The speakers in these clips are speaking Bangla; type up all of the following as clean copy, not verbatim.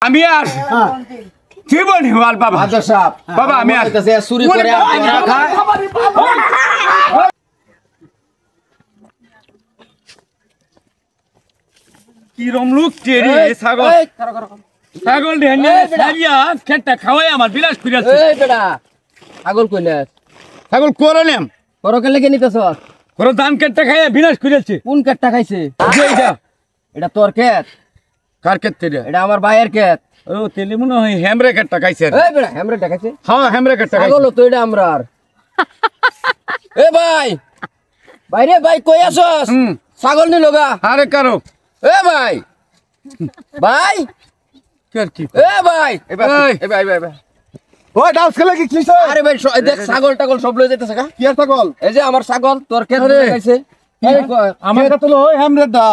আমি আর জীবনে ওয়াল বাবা হাজার সাহেব বাবা আমি আর কাছে চুরি করে খায় কি রমলুক তেরি ছাগল ছাগল ঢেঙ্গে সারিয়া খেটটা খাওয়াই আমার বিলাস ফিরাছে এই বেটা ছাগল কইলাস ছাগল করলাম করকে লেগে নিতেছস ওর ধান খেটটা খাইয়া বিলাস ফিরাছে কোন কেটটা খাইছে এইটা এটা তোর ক্ষেত কার ক্ষেত্রে এটা আমার ভাইয়ের ক্ষেত ও তেলে মনে হয় হ্যামরে খেটটা খাইছে এই বেটা হেমরে টাকাইছে হ্যাঁ হ্যামরে খেটটা খাইছে ছাগল তো এটা আমরার এ ভাই বাইরে ভাই কই আসস ছাগল নি লগা আরে কারো এ ভাই ভাই কার কি এ ভাই এ ভাই ওই ডান্স খেলে কি কিছে আরে ভাই দেখ ছাগল টাগল সব লই যাইতেছে কা কি আর ছাগল এই যে আমার ছাগল তোর ক্ষেত লাগাইছে আমার কাছে তো ওই হ্যামরেডা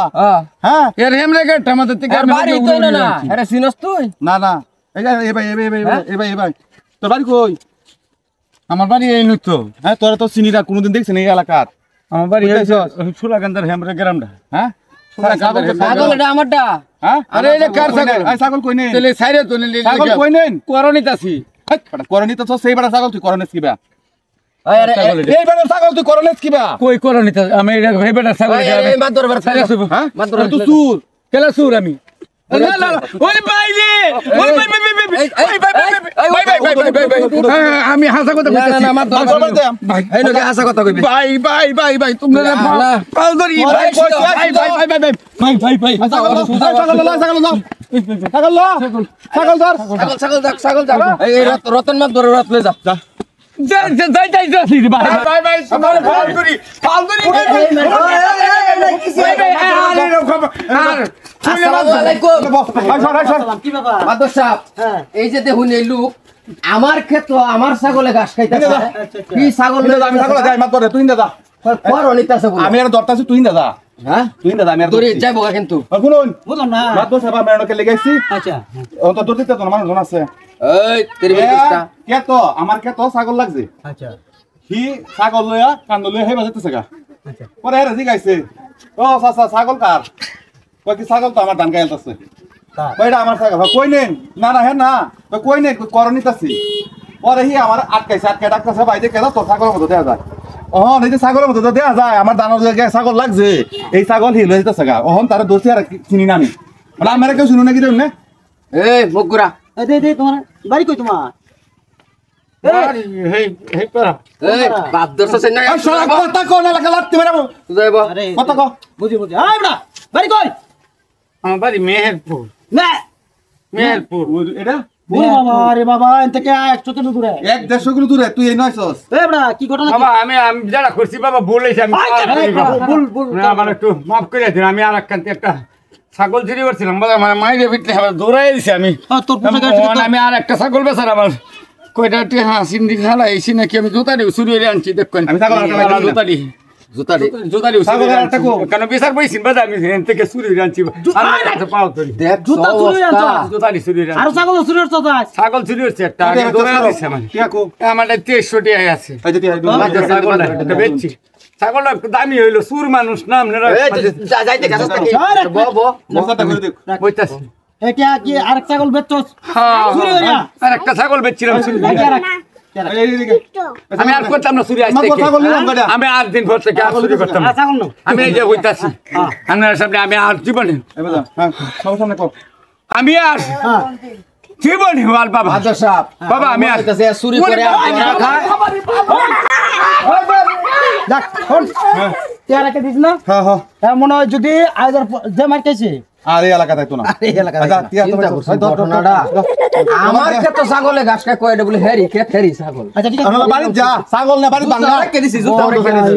হ্যাঁ এর হ্যামরে খেটটা আমাদের থেকে আর বাড়ি তুই না আরে সিনস তুই না না এই ভাই তোর বাড়ি কই আমার বাড়ি এই নৃত্য হ্যাঁ তোরা তো চিনি না কোনোদিন দেখছেন এই এলাকার আমার বাড়ি সুলাকান্দার হ্যামরে গ্রামটা হ্যাঁ ছাগল এটা আমারটা হ্যাঁ আরে এটা কার ছাগল এই ছাগল কই নেন তেলে সাইরে তো নিলি ছাগল কই নেন করণিত আছি করনি তো সেই বড় ছাগল তুই করনেস কিবা আরে এই বড় ছাগল তুই করনেস কিবা কই করণিত আমি এটা ভাই বেটা ছাগল এই মাদর বার সাইরে শুভ হ্যাঁ মাদর তুই সুর কেলা সুর আমি না না ওই ভাই রে ওই ভাই আমি হাসা কথা কইতাছি না মাদর ভাই এই লোকে আশা কথা কইবি ভাই তোমরা পাল ধরি ভাই ছাগল ধর এই রতন মাদর রাত লই যা যাই ভাই সবার পাল ধরি আসসালামু আলাইকুম কি বাবা মাদর সাহেব এই যে দেখুন এই লোক আমার ক্ষেত আমার ছাগলে ঘাস খাইতেছে কি ছাগল আমি ছাগল যাই মাত করে তুই দাদা কর অনিতাছে বল আমি আর দরতাছি তুই দাদা হ্যাঁ তুই দাদা আমি আর তোরে যাইবো কিন্তু শুনুন বুঝলাম না মাত বসে বা মেরনকে লেগাইছি আচ্ছা ও তো দরতে তো মানুষ জন আছে এই তেরি বিস্তা কে তো আমার কে তো ছাগল লাগছে আচ্ছা হি ছাগল লইয়া কান্দ লইয়া হে বাজাতেছে গা আচ্ছা পরে হেরে জিগাইছে ও চাচা ছাগল কার কই কি ছাগল তো আমার ধান গাইলতাছে কইটা আমার ছাগল কই নেন না না হে না কই নেন করনিতাছি পরে হি আমার আটকে ডাকতেছে ভাই দেখে দাও তো ছাগলের মতো দেয়া যায় ওহন এই যে ছাগলের মতো দেয়া যায় আমার দানোর জায়গায় ছাগল লাগছে এই ছাগল হি লই যেতেছে গা ওহন তারে দোষী আর চিনি না আমি মানে আমার কেউ শুনো নাকি দেন না এই মুগুরা এই দে তোমার বাড়ি কই তোমার হেই পারা এই বাপ দর্শন না আর শালা কথা কো না লাগা লাগতে মেরাবো যাইবো আরে কথা কো বুঝি আয় বড়া বাড়ি কই আমার বাড়ি মেহেরপুর না এটা ওরে বাবা রে বাবা এনতে কে 100 কিলো দূরে 1-150 কিলো দূরে তুই এই নয়ছস এই বড়া কি ঘটনা বাবা আমি যারা করছি বাবা বলেছি আমি ভুল না আমার একটু মাফ করে দিন আমি আর একটা ছাগল চুরি করছিলাম বাবা আমার মাইরে পিটলে আবার দৌড়াই দিছি আমি তোর পোশাক আমি আর একটা ছাগল বেচার আমার কয়টা সিন্দি খেলা এসি নাকি আমি জুতা দিই চুরি করে আনছি দেখুন আমি ছাগল জুতা দিই জুতা দিই ছাগল একটা কো কেন বিচার পাইছি বাবা আমি এখান থেকে চুরি করে আনছি পাও ধরি দেখ জুতা চুরি আনছ জুতা দিই চুরি করে আর ছাগল চুরি করছ তাই ছাগল চুরি হচ্ছে একটা আগে দৌড়াই দিছি আমার টিয়া কো আমার 2300 টাকা আছে এই যে টিয়া ছাগল এটা বেচছি ছাগলটা একটু দামি হইলো সুর মানুষ না আপনারা যাইতে কাছে মশাটা করে দেখ বইতাছি এটা কি আরেক ছাগল বেচছস চুরি হইয়া আর একটা ছাগল বেচছিলাম চুরি করে। এই দিকে আমি আর করতাম না চুরি আজ আমার থেকে ছাগল নিলাম গাড়া আমি আর দিন ভর থেকে আর চুরি করতাম না। ছাগল নাও আমি এই যে হইতাছি আপনার সামনে আমি আর জীবনে এই বাবা হ্যাঁ সব সামনে কো আমি আর জীবনে ওয়াল বাবা হাজার সাহেব বাবা আমি আর কাছে চুরি করে খায় দেখ কোন তেরাকে দিছ না হ্যাঁ হ্যাঁ মনে হয় যদি আইদার যে মার খাইছে আর এই এলাকা তাই তো না এই এলাকা আচ্ছা টিয়া তো ঘটনাটা আমার ক্ষেত ছাগলে ঘাস খায় কয়টা বলে হেরি ক্ষেত হেরি ছাগল আচ্ছা ঠিক আমরা আছে বাড়ি যা ছাগল না বাড়ি বাংলা কে দিছি জুতা রেখে দিছি